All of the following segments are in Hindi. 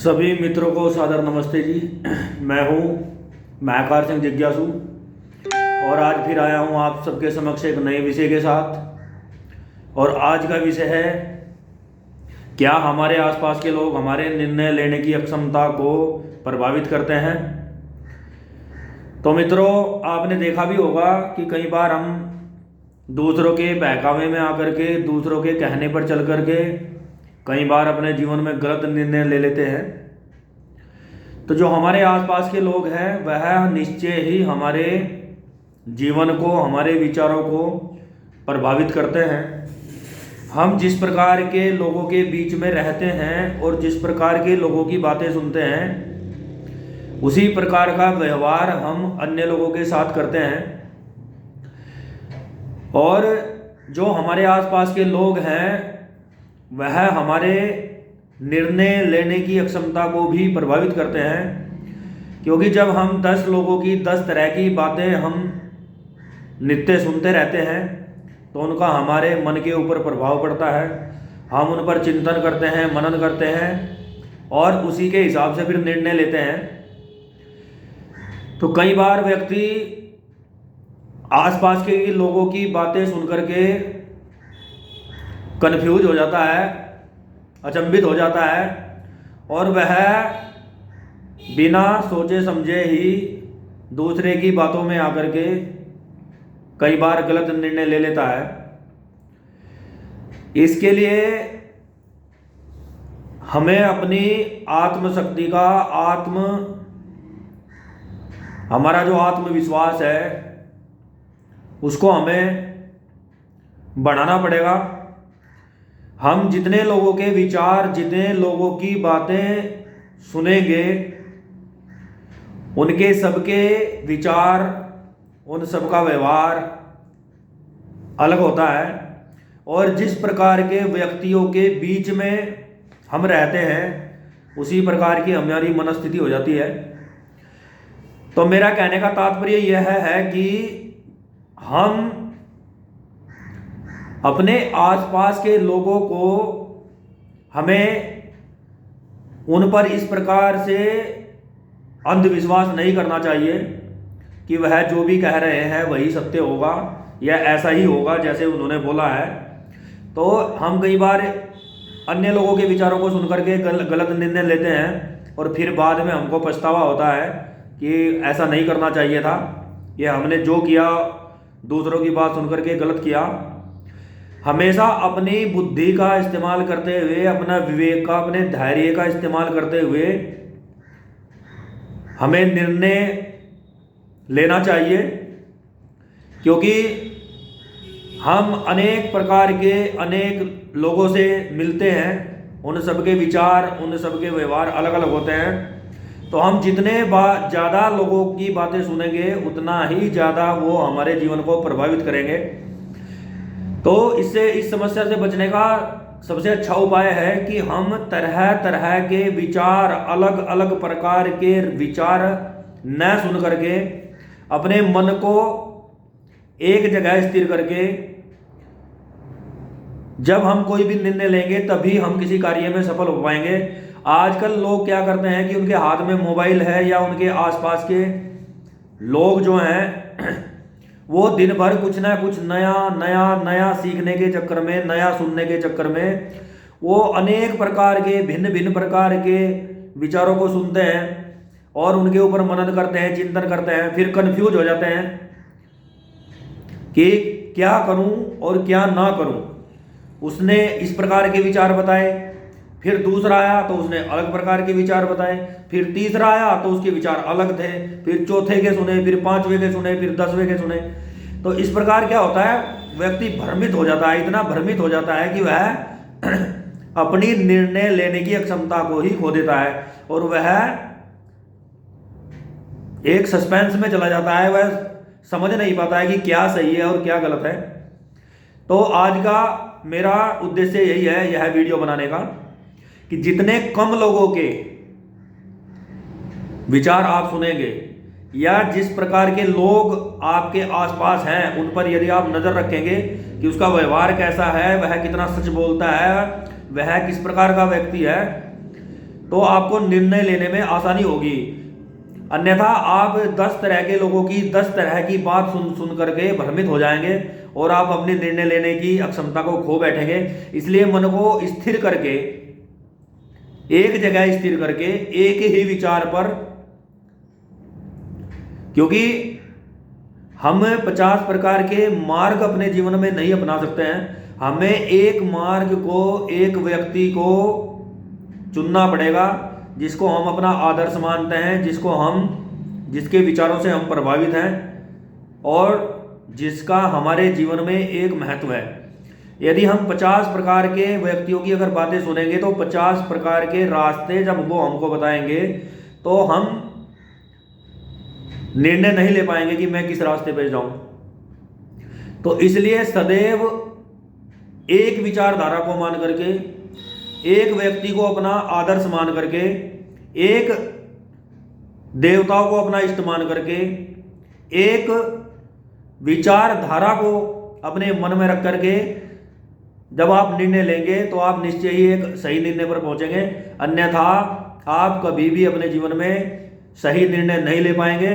सभी मित्रों को सादर नमस्ते जी। मैं हूँ महाकार सिंह जिज्ञासु और आज फिर आया हूँ आप सबके समक्ष एक नए विषय के साथ। और आज का विषय है, क्या हमारे आसपास के लोग हमारे निर्णय लेने की अक्षमता को प्रभावित करते हैं। तो मित्रों, आपने देखा भी होगा कि कई बार हम दूसरों के बहकावे में आकर के, दूसरों के कहने पर चल कर के कई बार अपने जीवन में गलत निर्णय ले लेते हैं। तो जो हमारे आसपास के लोग हैं वह निश्चय ही हमारे जीवन को, हमारे विचारों को प्रभावित करते हैं। हम जिस प्रकार के लोगों के बीच में रहते हैं और जिस प्रकार के लोगों की बातें सुनते हैं, उसी प्रकार का व्यवहार हम अन्य लोगों के साथ करते हैं। और जो हमारे आसपास के लोग हैं वह हमारे निर्णय लेने की अक्षमता को भी प्रभावित करते हैं, क्योंकि जब हम 10 लोगों की 10 तरह की बातें हम नित्य सुनते रहते हैं तो उनका हमारे मन के ऊपर प्रभाव पड़ता है। हम उन पर चिंतन करते हैं, मनन करते हैं और उसी के हिसाब से फिर निर्णय लेते हैं। तो कई बार व्यक्ति आसपास के लोगों की बातें सुनकर के कन्फ्यूज हो जाता है, अचंभित हो जाता है और वह बिना सोचे समझे ही दूसरे की बातों में आकर के कई बार गलत निर्णय ले लेता है। इसके लिए हमें अपनी आत्मशक्ति का, हमारा जो आत्मविश्वास है उसको हमें बढ़ाना पड़ेगा। हम जितने लोगों के विचार, जितने लोगों की बातें सुनेंगे, उनके सबके विचार, उन सबका व्यवहार अलग होता है। और जिस प्रकार के व्यक्तियों के बीच में हम रहते हैं उसी प्रकार की हमारी मनस्थिति हो जाती है। तो मेरा कहने का तात्पर्य यह है कि हम अपने आसपास के लोगों को, हमें उन पर इस प्रकार से अंधविश्वास नहीं करना चाहिए कि वह जो भी कह रहे हैं वही सत्य होगा या ऐसा ही होगा जैसे उन्होंने बोला है। तो हम कई बार अन्य लोगों के विचारों को सुनकर के गलत निर्णय लेते हैं और फिर बाद में हमको पछतावा होता है कि ऐसा नहीं करना चाहिए था, ये हमने जो किया दूसरों की बात सुनकर के गलत किया। हमेशा अपनी बुद्धि का इस्तेमाल करते हुए, अपना विवेक का, अपने धैर्य का इस्तेमाल करते हुए हमें निर्णय लेना चाहिए, क्योंकि हम अनेक प्रकार के अनेक लोगों से मिलते हैं, उन सबके विचार, उन सबके व्यवहार अलग अलग होते हैं। तो हम जितने ज़्यादा लोगों की बातें सुनेंगे उतना ही ज़्यादा वो हमारे जीवन को प्रभावित करेंगे। तो इस समस्या से बचने का सबसे अच्छा उपाय है कि हम तरह तरह के विचार, अलग अलग प्रकार के विचार न सुन करके अपने मन को एक जगह स्थिर करके जब हम कोई भी निर्णय लेंगे तभी हम किसी कार्य में सफल हो पाएंगे। आजकल लोग क्या करते हैं कि उनके हाथ में मोबाइल है या उनके आसपास के लोग जो हैं वो दिन भर कुछ ना कुछ नया नया नया सीखने के चक्कर में, नया सुनने के चक्कर में वो अनेक प्रकार के, भिन्न भिन्न प्रकार के विचारों को सुनते हैं और उनके ऊपर मनन करते हैं, चिंतन करते हैं, फिर कंफ्यूज हो जाते हैं कि क्या करूं और क्या ना करूं। उसने इस प्रकार के विचार बताए, फिर दूसरा आया तो उसने अलग प्रकार के विचार बताए, फिर तीसरा आया तो उसके विचार अलग थे, फिर चौथे के सुने, फिर 5वें के सुने, फिर 10वें के सुने। तो इस प्रकार क्या होता है, व्यक्ति भ्रमित हो जाता है, इतना भ्रमित हो जाता है कि वह अपनी निर्णय लेने की अक्षमता को ही खो देता है और वह एक सस्पेंस में चला जाता है, वह समझ नहीं पाता है कि क्या सही है और क्या गलत है। तो आज का मेरा उद्देश्य यही है, यह वीडियो बनाने का, कि जितने कम लोगों के विचार आप सुनेंगे या जिस प्रकार के लोग आपके आसपास हैं उन पर यदि आप नज़र रखेंगे कि उसका व्यवहार कैसा है, वह कितना सच बोलता है, वह किस प्रकार का व्यक्ति है, तो आपको निर्णय लेने में आसानी होगी। अन्यथा आप 10 तरह के लोगों की 10 तरह की बात सुन करके भ्रमित हो जाएंगे और आप अपने निर्णय लेने की अक्षमता को खो बैठेंगे। इसलिए मन को स्थिर करके, एक जगह स्थिर करके, एक ही विचार पर, क्योंकि हम 50 प्रकार के मार्ग अपने जीवन में नहीं अपना सकते हैं। हमें एक मार्ग को, एक व्यक्ति को चुनना पड़ेगा जिसको हम अपना आदर्श मानते हैं, जिसके विचारों से हम प्रभावित हैं और जिसका हमारे जीवन में एक महत्व है। यदि हम 50 प्रकार के व्यक्तियों की अगर बातें सुनेंगे तो 50 प्रकार के रास्ते जब वो हमको बताएंगे तो हम निर्णय नहीं ले पाएंगे कि मैं किस रास्ते पे जाऊं। तो इसलिए सदैव एक विचारधारा को मान करके, एक व्यक्ति को अपना आदर्श मान करके, एक देवताओं को अपना इष्ट मान करके, एक विचारधारा को अपने मन में रख करके जब आप निर्णय लेंगे तो आप निश्चय ही एक सही निर्णय पर पहुंचेंगे। अन्यथा आप कभी भी अपने जीवन में सही निर्णय नहीं ले पाएंगे।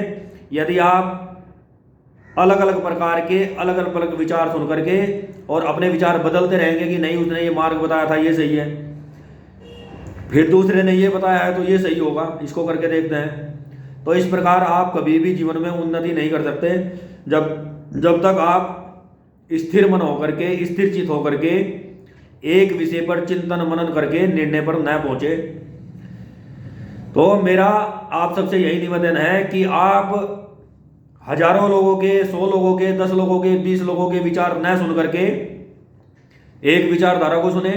यदि आप अलग अलग प्रकार के अलग अलग विचार सुन करके और अपने विचार बदलते रहेंगे कि नहीं उसने ये मार्ग बताया था ये सही है, फिर दूसरे ने ये बताया है तो ये सही होगा, इसको करके देखते हैं, तो इस प्रकार आप कभी भी जीवन में उन्नति नहीं कर सकते जब तक आप स्थिर मन होकर के, स्थिर चित होकर के एक विषय पर चिंतन मनन करके निर्णय पर न पहुंचे। तो मेरा आप सबसे यही निवेदन है कि आप हजारों लोगों के, 100 लोगों के, 10 लोगों के, 20 लोगों के विचार न सुन करके एक विचारधारा को सुने,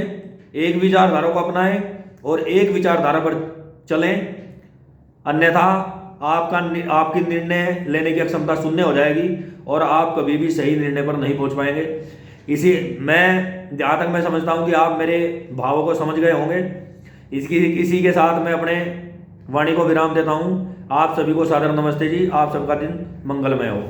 एक विचारधारा को अपनाएं और एक विचारधारा पर चलें। अन्यथा आपकी निर्णय लेने की क्षमता शून्य हो जाएगी और आप कभी भी सही निर्णय पर नहीं पहुंच पाएंगे। जहाँ तक मैं समझता हूँ कि आप मेरे भावों को समझ गए होंगे। इसी के साथ मैं अपने वाणी को विराम देता हूँ। आप सभी को सादर नमस्ते जी। आप सबका दिन मंगलमय हो।